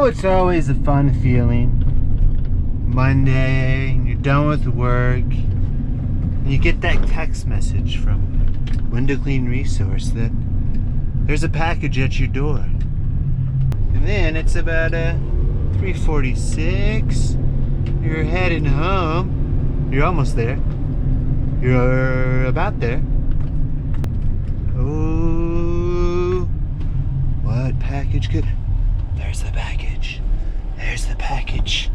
know, it's always a fun feeling. Monday, and you're done with work, and you get that text message from Window Clean Resource that there's a package at your door. And then it's about 3:46. You're heading home. You're almost there. You're about there. Oh, what package could... There's the package. There's the package.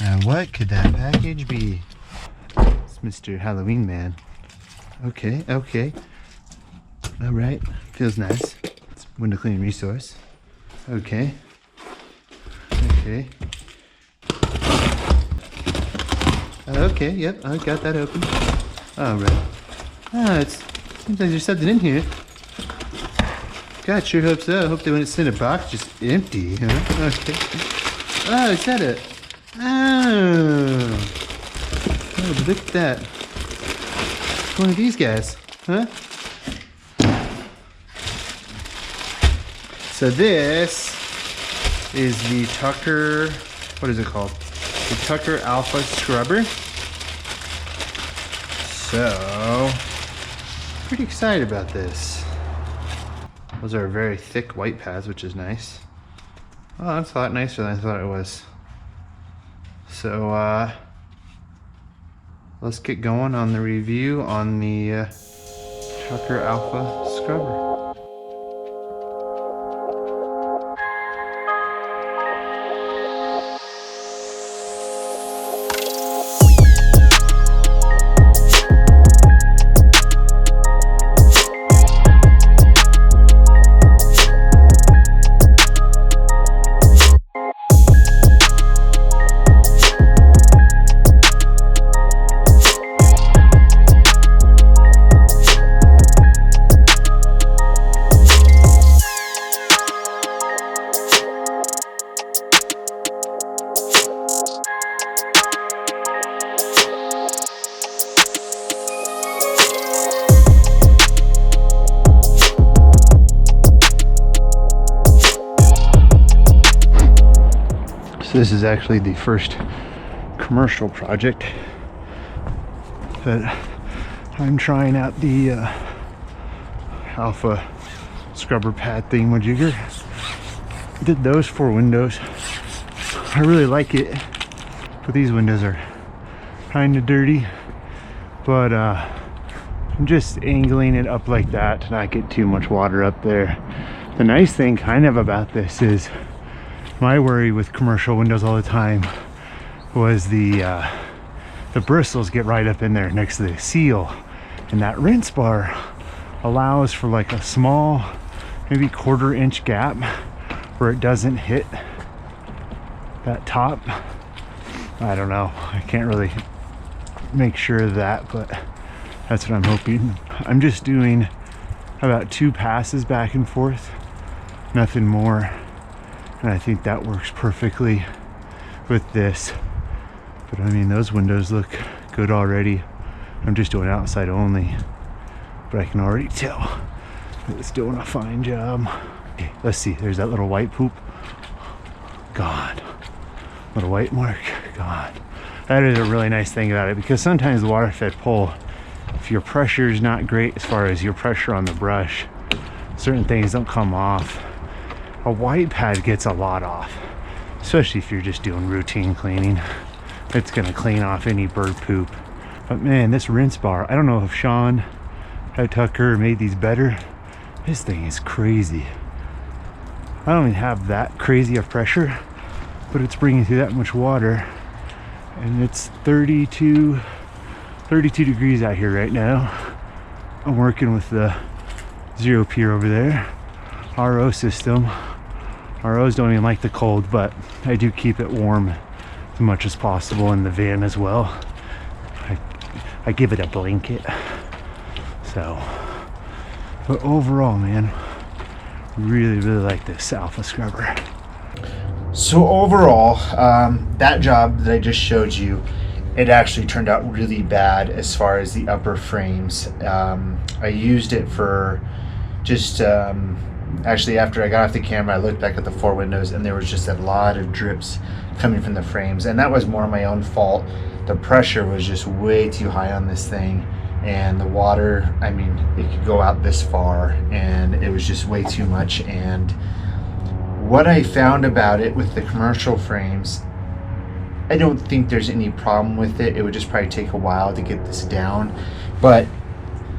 Now what could that package be? It's Mr. Halloween Man. Okay, okay. Alright, feels nice. It's Window Cleaning Resource. Okay. Okay. Okay, yep, I got that open. Alright. Ah, it seems like there's something in here. God, sure hope so. I hope they wouldn't send a box just empty, huh? Okay. Oh, is that it? Oh. Oh, look at that. One of these guys, huh? So this is the Tucker, what is it called? The Tucker Alpha Scrubber. So, pretty excited about this. Those are very thick white pads, which is nice. Oh, that's a lot nicer than I thought it was. So, let's get going on the review on the Tucker Alpha Scrubber. So this is actually the first commercial project that I'm trying out the Alpha Scrubber Pad thingamajigger. Did those 4 windows. I really like it, but these windows are kind of dirty. But I'm just angling it up like that to not get too much water up there. The nice thing kind of about this is my worry with commercial windows all the time was the bristles get right up in there next to the seal, and that rinse bar allows for like a small, maybe 1/4 inch gap where it doesn't hit that top. I don't know, I can't really make sure of that, but that's what I'm hoping. I'm just doing about 2 passes back and forth, nothing more. And I think that works perfectly with this. But I mean, those windows look good already. I'm just doing outside only, but I can already tell that it's doing a fine job. Okay, let's see, there's that little white poop. God, little white mark, God. That is a really nice thing about it, because sometimes the water fed pole, if your pressure is not great as far as your pressure on the brush, certain things don't come off. A white pad gets a lot off, especially if you're just doing routine cleaning. It's gonna clean off any bird poop. But man, this rinse bar, I don't know if Sean at Tucker made these better. This thing is crazy. I don't even have that crazy of pressure, but it's bringing through that much water. And it's 32 degrees out here right now. I'm working with the Xero Pure over there, RO system. ROs don't even like the cold, but I do keep it warm as much as possible in the van as well. I give it a blanket. So, but overall, man, really like this Alpha Scrubber. So overall, that job that I just showed you, it actually turned out really bad as far as the upper frames. I used it for just Actually, after I got off the camera, I looked back at the 4 windows and there was just a lot of drips coming from the frames, and that was more my own fault. The pressure was just way too high on this thing, and the water, I mean, it could go out this far, and it was just way too much. And what I found about it with the commercial frames, I don't think there's any problem with it. It would just probably take a while to get this down, but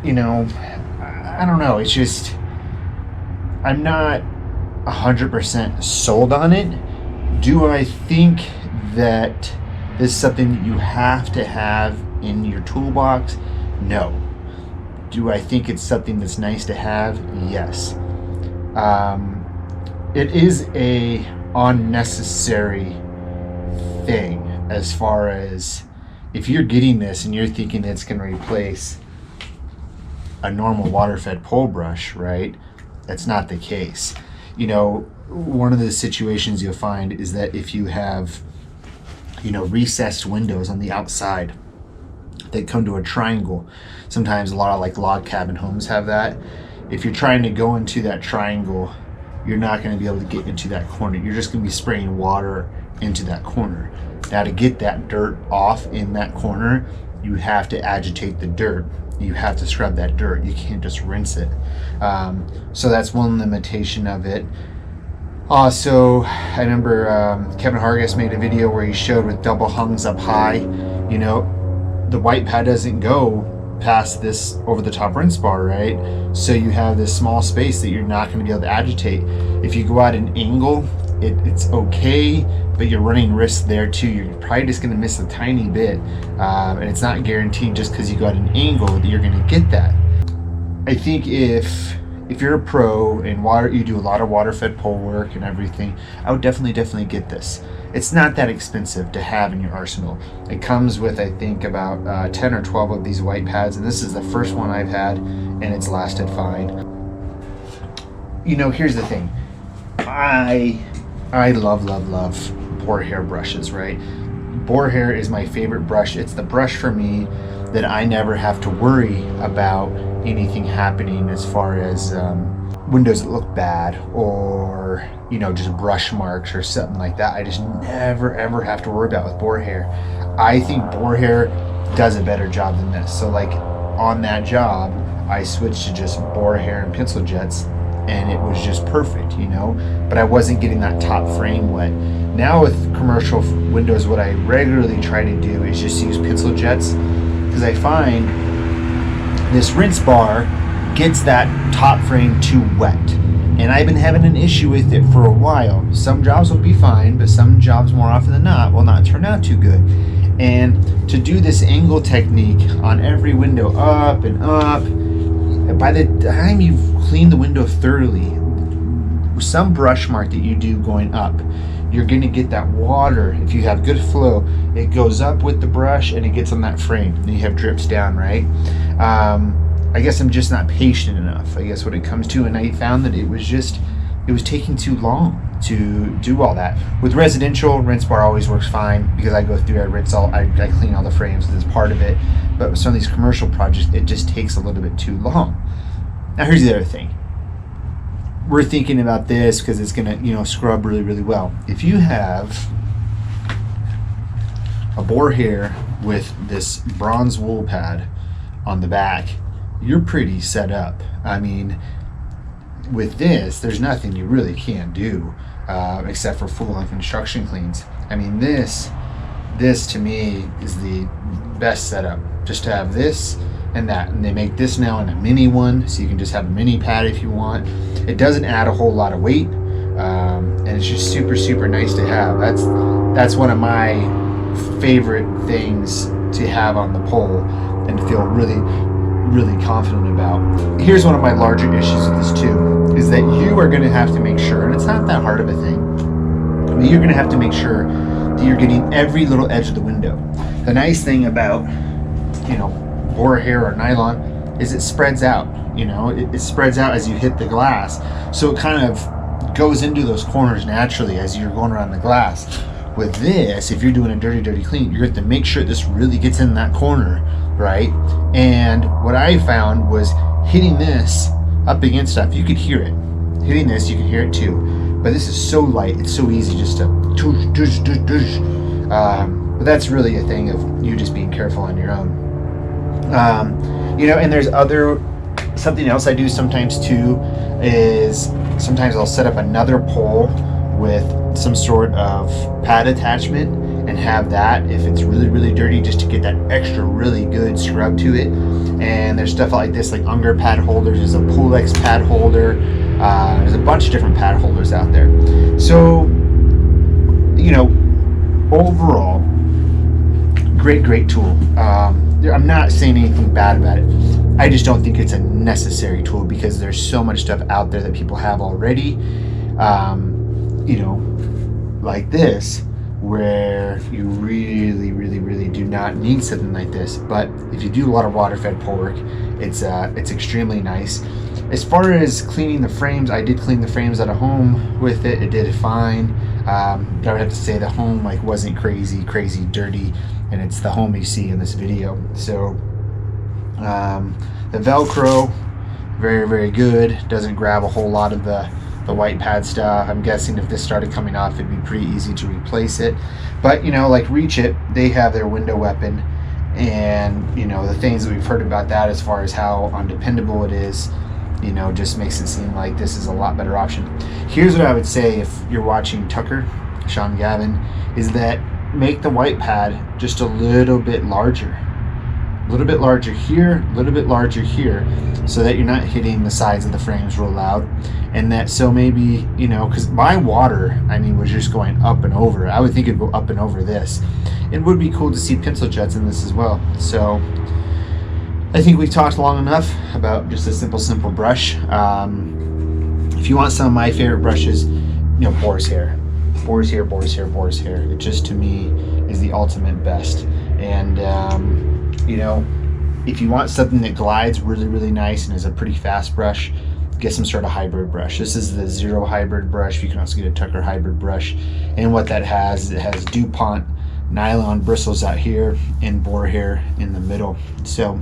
you know, I don't know, it's just, I'm not 100% sold on it. Do I think that this is something that you have to have in your toolbox? No. Do I think it's something that's nice to have? Yes. It is a unnecessary thing, as far as if you're getting this and you're thinking it's going to replace a normal water-fed pole brush, right? That's not the case. You know, one of the situations you'll find is that if you have, you know, recessed windows on the outside that come to a triangle, sometimes a lot of like log cabin homes have that. If you're trying to go into that triangle, you're not going to be able to get into that corner. You're just going to be spraying water into that corner. Now, to get that dirt off in that corner, you have to agitate the dirt. You have to scrub that dirt. You can't just rinse it. So that's one limitation of it. Also, I remember Kevin Hargis made a video where he showed with double hungs up high, you know, the white pad doesn't go past this over the top rinse bar, right? So you have this small space that you're not going to be able to agitate. If you go at an angle, it's okay, but you're running risk there too. You're probably just going to miss a tiny bit, and it's not guaranteed just because you go at an angle that you're going to get that. I think if you're a pro and you do a lot of water-fed pole work and everything, I would definitely get this. It's not that expensive to have in your arsenal. It comes with, I think, about 10 or 12 of these white pads, and this is the first one I've had, and it's lasted fine. You know, here's the thing. I love boar hair brushes, right? Boar hair is my favorite brush. It's the brush for me that I never have to worry about anything happening as far as windows that look bad, or, you know, just brush marks or something like that. I just never ever have to worry about with boar hair. I think boar hair does a better job than this. So like on that job, I switched to just boar hair and pencil jets, and it was just perfect, you know, but I wasn't getting that top frame wet. Now with commercial windows, what I regularly try to do is just use pencil jets, because I find this rinse bar gets that top frame too wet, and I've been having an issue with it for a while. Some jobs will be fine, but some jobs more often than not will not turn out too good. And to do this angle technique on every window, up and up, by the time you've cleaned the window thoroughly, some brush mark that you do going up, you're going to get that water. If you have good flow, it goes up with the brush and it gets on that frame, and you have drips down, right? I guess I'm just not patient enough, I guess, what it comes to, and I found that it was taking too long to do all that. With residential, rinse bar always works fine, because I go through, I clean all the frames, and it's part of it. But with some of these commercial projects, it just takes a little bit too long. Now here's the other thing. We're thinking about this because it's gonna, you know, scrub really well. If you have a boar hair with this bronze wool pad on the back, you're pretty set up. I mean, with this, there's nothing you really can't do except for full-on construction cleans. I mean, this to me is the best setup, just to have this and that. And they make this now in a mini one, so you can just have a mini pad if you want. It doesn't add a whole lot of weight, and it's just super nice to have. That's one of my favorite things to have on the pole and feel really confident about. Here's one of my larger issues with this too, is that you are going to have to make sure, and it's not that hard of a thing, but you're going to have to make sure that you're getting every little edge of the window. The nice thing about, you know, boar hair or nylon is it spreads out. You know, it spreads out as you hit the glass, so it kind of goes into those corners naturally as you're going around the glass. With this, if you're doing a dirty clean, you're going to have to make sure this really gets in that corner, right? And what I found was hitting this up against stuff, you could hear it hitting this, you can hear it too. But this is so light, it's so easy just to tush, tush, tush, tush. But that's really a thing of you just being careful on your own. You know, and there's something else I do sometimes too, is sometimes I'll set up another pole with some sort of pad attachment and have that, if it's really, really dirty, just to get that extra really good scrub to it. And there's stuff like this, like Unger pad holders, there's a Pulex pad holder, there's a bunch of different pad holders out there. So, you know, overall, great tool. I'm not saying anything bad about it. I just don't think it's a necessary tool because there's so much stuff out there that people have already, you know, like this, where you really do not need something like this. But if you do a lot of water fed pole work, it's extremely nice. As far as cleaning the frames, I did clean the frames at home with it. It did fine. I would have to say the home like wasn't crazy dirty, and it's the home you see in this video. So the Velcro, very good. Doesn't grab a whole lot of the white pad stuff. I'm guessing if this started coming off, it'd be pretty easy to replace it. But you know, like Reach It, they have their window weapon, and you know, the things that we've heard about that as far as how undependable it is, you know, just makes it seem like this is a lot better option. Here's what I would say if you're watching Tucker, Sean Gavin, is that make the white pad just a little bit larger. A little bit larger here, a little bit larger here, so that you're not hitting the sides of the frames real loud. And that, so maybe, you know, because my water, I mean, was just going up and over. I would think it'd go up and over this. It would be cool to see pencil jets in this as well. So I think we've talked long enough about just a simple brush. If you want some of my favorite brushes, you know, boar's hair. It just, to me, is the ultimate best. And you know, if you want something that glides really nice and is a pretty fast brush, get some sort of hybrid brush. This is the Xero hybrid brush. You can also get a Tucker hybrid brush. And what that has, it has DuPont nylon bristles out here and boar hair in the middle. So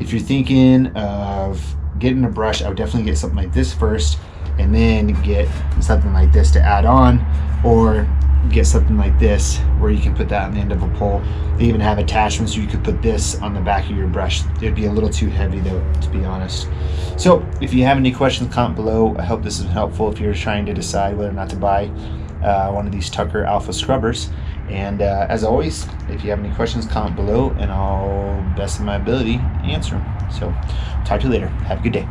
if you're thinking of getting a brush, I would definitely get something like this first, and then get something like this to add on, or get something like this where you can put that on the end of a pole. They even have attachments so you could put this on the back of your brush. It'd be a little too heavy though, to be honest. So if you have any questions, comment below. I hope this is helpful if you're trying to decide whether or not to buy one of these Tucker Alpha scrubbers. And as always, if you have any questions, comment below, and I'll, best of my ability, answer them. So talk to you later. Have a good day.